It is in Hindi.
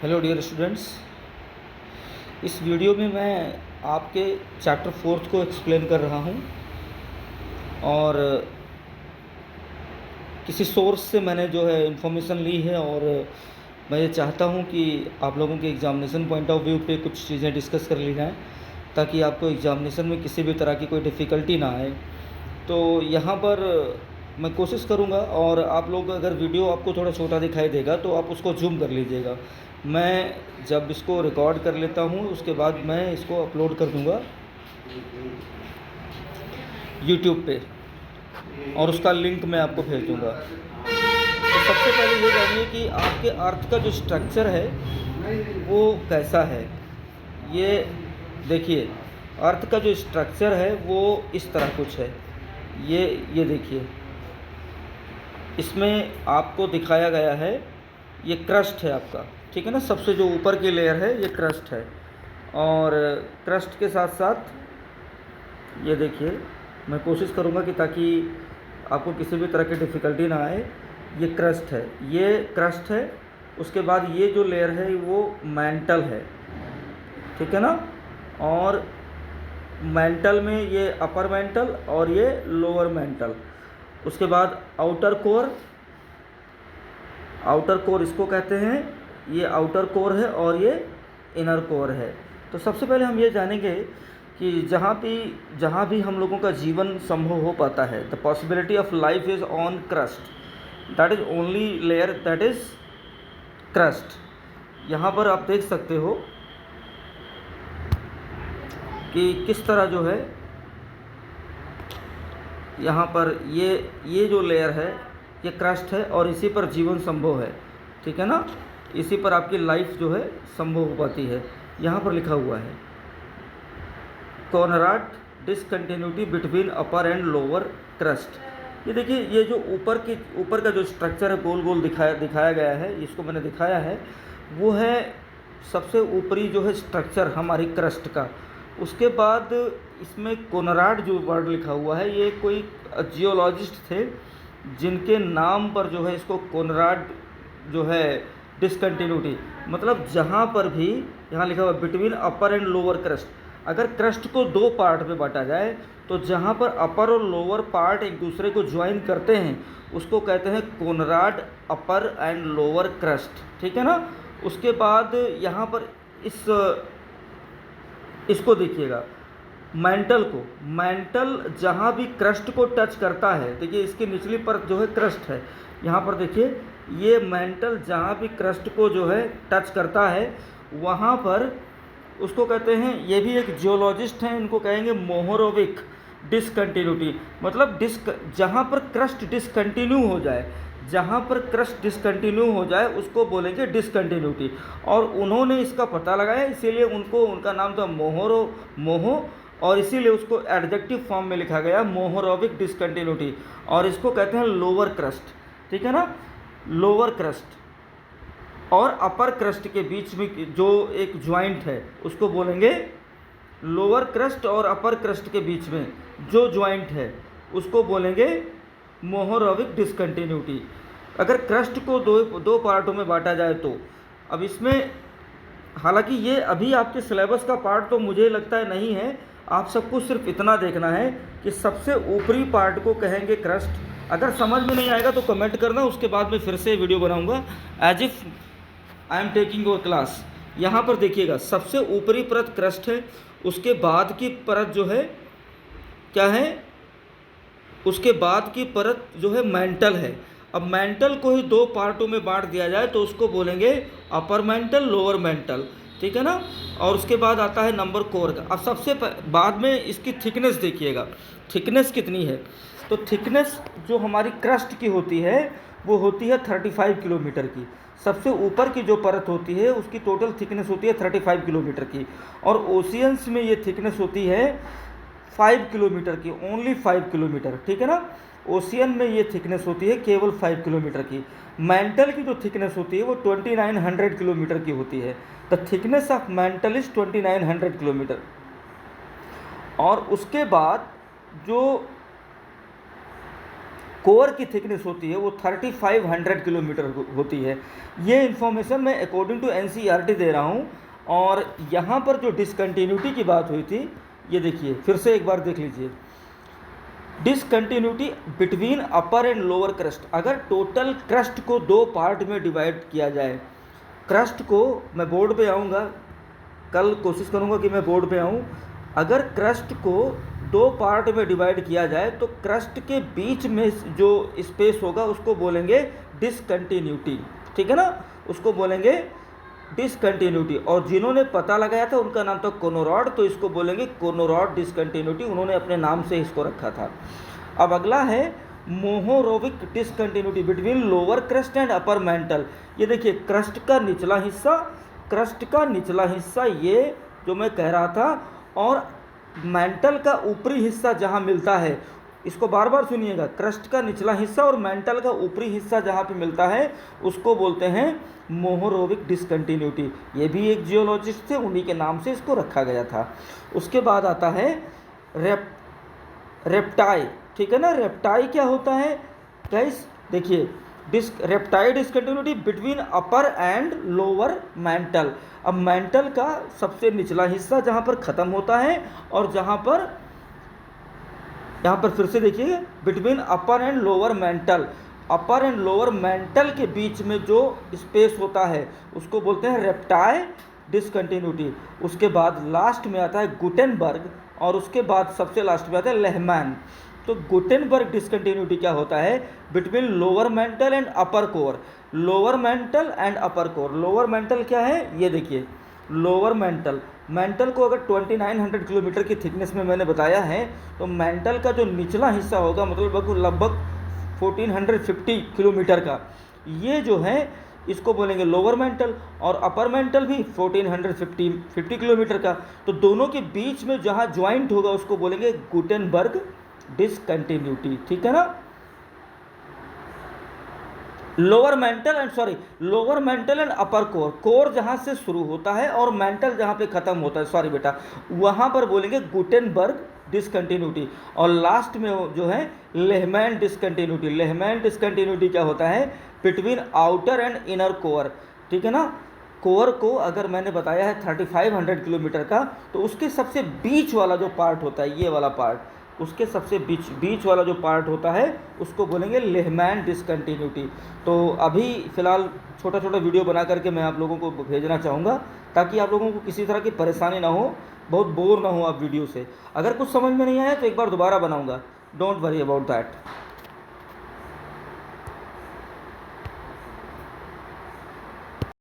Hello dear students. इस वीडियो में मैं आपके चैप्टर 4 को एक्सप्लेन कर रहा हूँ और किसी सोर्स से मैंने जो है इन्फॉर्मेशन ली है और मैं ये चाहता हूँ कि आप लोगों के एग्ज़ामिनेशन पॉइंट ऑफ व्यू पे कुछ चीज़ें डिस्कस कर ली जाएँ ताकि आपको एग्ज़ामिनेशन में किसी भी तरह की कोई डिफ़िकल्टी ना आए। तो यहाँ पर मैं कोशिश करूँगा और आप लोग अगर वीडियो आपको थोड़ा छोटा दिखाई देगा तो आप उसको जूम कर लीजिएगा। मैं जब इसको रिकॉर्ड कर लेता हूँ उसके बाद मैं इसको अपलोड कर दूँगा यूट्यूब पे और उसका लिंक मैं आपको भेज दूँगा। तो सबसे पहले ये जानिए कि आपके अर्थ का जो स्ट्रक्चर है वो कैसा है। ये देखिए, अर्थ का जो स्ट्रक्चर है वो इस तरह कुछ है। ये देखिए, इसमें आपको दिखाया गया है, ये क्रस्ट है आपका, ठीक है ना। सबसे जो ऊपर की लेयर है ये क्रस्ट है और क्रस्ट के साथ साथ ये देखिए, मैं कोशिश करूँगा कि ताकि आपको किसी भी तरह की डिफ़िकल्टी ना आए। ये क्रस्ट है, ये क्रस्ट है। उसके बाद ये जो लेयर है वो मैंटल है, ठीक है ना। और मैंटल में ये अपर मैंटल और ये लोअर मैंटल। उसके बाद आउटर कोर इसको कहते हैं, ये आउटर कोर है और ये इनर कोर है। तो सबसे पहले हम ये जानेंगे कि जहाँ भी हम लोगों का जीवन संभव हो पाता है, the possibility of life is on crust, that is only layer that is crust. यहाँ पर आप देख सकते हो कि किस तरह जो है यहाँ पर ये जो लेयर है ये क्रस्ट है और इसी पर जीवन संभव है, ठीक है ना। इसी पर आपकी लाइफ जो है संभव हो पाती है। यहाँ पर लिखा हुआ है Conrad discontinuity between upper and lower crust. ये देखिए, ये जो ऊपर का जो स्ट्रक्चर है गोल गोल दिखाया गया है, इसको मैंने दिखाया है, वो है सबसे ऊपरी जो है स्ट्रक्चर हमारी क्रस्ट का। उसके बाद इसमें कोनराड जो वर्ड लिखा हुआ है, ये कोई जियोलॉजिस्ट थे जिनके नाम पर जो है इसको कोनराड जो है डिसकंटिन्यूटी, मतलब जहाँ पर भी यहाँ लिखा हुआ between upper and lower crust. अगर क्रस्ट को दो पार्ट में बांटा जाए तो जहाँ पर अपर और लोअर पार्ट एक दूसरे को ज्वाइन करते हैं उसको कहते हैं Conrad upper and lower crust, ठीक है ना। उसके बाद यहाँ पर इसको देखिएगा, मैंटल जहाँ भी क्रस्ट को टच करता है, देखिए इसकी निचली परत जो है क्रस्ट है। यहाँ पर देखिए, ये मैंटल जहाँ भी क्रस्ट को जो है टच करता है वहाँ पर उसको कहते हैं, ये भी एक जियोलॉजिस्ट हैं, इनको कहेंगे मोहोरोविक डिसकंटिन्यूटी। मतलब जहाँ पर क्रस्ट डिसकंटिन्यू हो जाए, जहाँ पर क्रस्ट डिसकंटिन्यू हो जाए उसको बोलेंगे डिसकंटिन्यूटी। और उन्होंने इसका पता लगाया, इसीलिए उनका नाम था मोहो, और इसीलिए उसको एडजेक्टिव फॉर्म में लिखा गया मोहोरोविक डिसकंटिन्यूटी। और इसको कहते हैं लोअर क्रस्ट, ठीक है ना। लोअर क्रस्ट और अपर क्रस्ट के बीच में जो एक ज्वाइंट है उसको बोलेंगे, लोअर क्रस्ट और अपर क्रस्ट के बीच में जो ज्वाइंट है उसको बोलेंगे मोहोरोविक डिसकंटिन्यूटी। अगर क्रस्ट को दो पार्टों में बांटा जाए तो अब इसमें, हालांकि ये अभी आपके सिलेबस का पार्ट तो मुझे लगता है नहीं है, आप सबको सिर्फ इतना देखना है कि सबसे ऊपरी पार्ट को कहेंगे क्रस्ट। अगर समझ में नहीं आएगा तो कमेंट करना, उसके बाद मैं फिर से वीडियो बनाऊंगा as if I am taking your class. यहाँ पर देखिएगा, सबसे ऊपरी परत क्रस्ट है, उसके बाद की परत जो है क्या है, उसके बाद की परत जो है मैंटल है। अब मैंटल को ही दो पार्टों में बांट दिया जाए तो उसको बोलेंगे अपर मैंटल लोअर मैंटल, ठीक है ना। और उसके बाद आता है नंबर कोर का। अब सबसे बाद में इसकी थिकनेस देखिएगा, थिकनेस कितनी है। तो थिकनेस जो हमारी क्रस्ट की होती है वो होती है 35 किलोमीटर की। सबसे ऊपर की जो परत होती है उसकी टोटल थिकनेस होती है 35 किलोमीटर की। और ओशियंस में ये थिकनेस होती है 5 किलोमीटर की, ओनली 5 किलोमीटर, ठीक है ना। ओशियन में ये थिकनेस होती है केवल 5 किलोमीटर की। मैंटल की जो थिकनेस होती है वो 2900 किलोमीटर की होती है। The thickness of mantle is 2900 kilometre. और उसके बाद जो कोर की थिकनेस होती है वो 3500 किलोमीटर होती है। ये इन्फॉर्मेशन मैं अकॉर्डिंग टू एनसीईआरटी दे रहा हूँ। और यहाँ पर जो डिसकंटिन्यूटी की बात हुई थी, ये देखिए फिर से एक बार देख लीजिए, discontinuity between upper and lower crust. अगर टोटल क्रस्ट को दो पार्ट में डिवाइड किया जाए, क्रस्ट को, मैं बोर्ड पे आऊँगा, कल कोशिश करूँगा कि मैं बोर्ड पे आऊँ। अगर क्रस्ट को दो पार्ट में डिवाइड किया जाए तो क्रस्ट के बीच में जो स्पेस होगा उसको बोलेंगे डिसकंटिन्यूटी, ठीक है ना, उसको बोलेंगे डिसकंटिन्यूटी। और जिन्होंने पता लगाया था उनका नाम था कोनोरॉड, तो इसको बोलेंगे कोनोरॉड डिसकंटिन्यूटी, उन्होंने अपने नाम से इसको रखा था। अब अगला है Mohorovicic discontinuity between lower crust and upper mantle. ये देखिए क्रस्ट का निचला हिस्सा ये जो मैं कह रहा था, और मेंटल का ऊपरी हिस्सा जहाँ मिलता है, इसको बार बार सुनिएगा, क्रस्ट का निचला हिस्सा और मेंटल का ऊपरी हिस्सा जहाँ पे मिलता है उसको बोलते हैं मोहोरोविक डिसकंटिन्यूटी। ये भी एक जियोलॉजिस्ट थे, उन्हीं के नाम से इसको रखा गया था। उसके बाद आता है रेप्टाई, ठीक है ना। रेप्टाई क्या होता है गाइस, देखिए Repetti discontinuity between upper and lower mantle. अब मेंटल का सबसे निचला हिस्सा जहाँ पर ख़त्म होता है और जहाँ पर, यहाँ पर फिर से देखिए, between upper and lower mental, upper and lower mental के बीच में जो स्पेस होता है उसको बोलते हैं रेप्टाई डिसकंटिन्यूटी। उसके बाद लास्ट में आता है गुटेनबर्ग, और उसके बाद सबसे लास्ट में आता है लेहमैन। तो गुटेनबर्ग डिसकंटिन्यूटी क्या होता है, between lower mental and upper core, lower mental and upper core. Lower mental क्या है, ये देखिए लोअर मेंटल को अगर 2900 किलोमीटर की थिकनेस में मैंने बताया है, तो मेंटल का जो निचला हिस्सा होगा मतलब लगभग 1450 किलोमीटर का, ये जो है इसको बोलेंगे लोअर मेंटल, और अपर मेंटल भी 1450 किलोमीटर का। तो दोनों के बीच में जहाँ ज्वाइंट होगा उसको बोलेंगे गुटेनबर्ग डिसकंटिन्यूटी, ठीक है ना। Lower mental and upper core, core जहाँ से शुरू होता है और मेंटल जहाँ पे ख़त्म होता है, सॉरी बेटा, वहाँ पर बोलेंगे गुटेनबर्ग डिसकंटिन्यूटी। और लास्ट में जो है लेहमैन डिसकंटिन्यूटी। लेहमैन डिसकंटिन्यूटी क्या होता है, between outer and inner core, ठीक है ना। कोर को अगर मैंने बताया है 3500 किलोमीटर का, तो उसके सबसे बीच वाला जो पार्ट होता है, ये वाला पार्ट, उसके सबसे बीच वाला जो पार्ट होता है उसको बोलेंगे लेहमैन डिसकंटिन्यूटी। तो अभी फ़िलहाल छोटा छोटा वीडियो बना करके मैं आप लोगों को भेजना चाहूँगा, ताकि आप लोगों को किसी तरह की परेशानी ना हो, बहुत बोर ना हो आप वीडियो से। अगर कुछ समझ में नहीं आया तो एक बार दोबारा बनाऊँगा, डोंट वरी अबाउट दैट।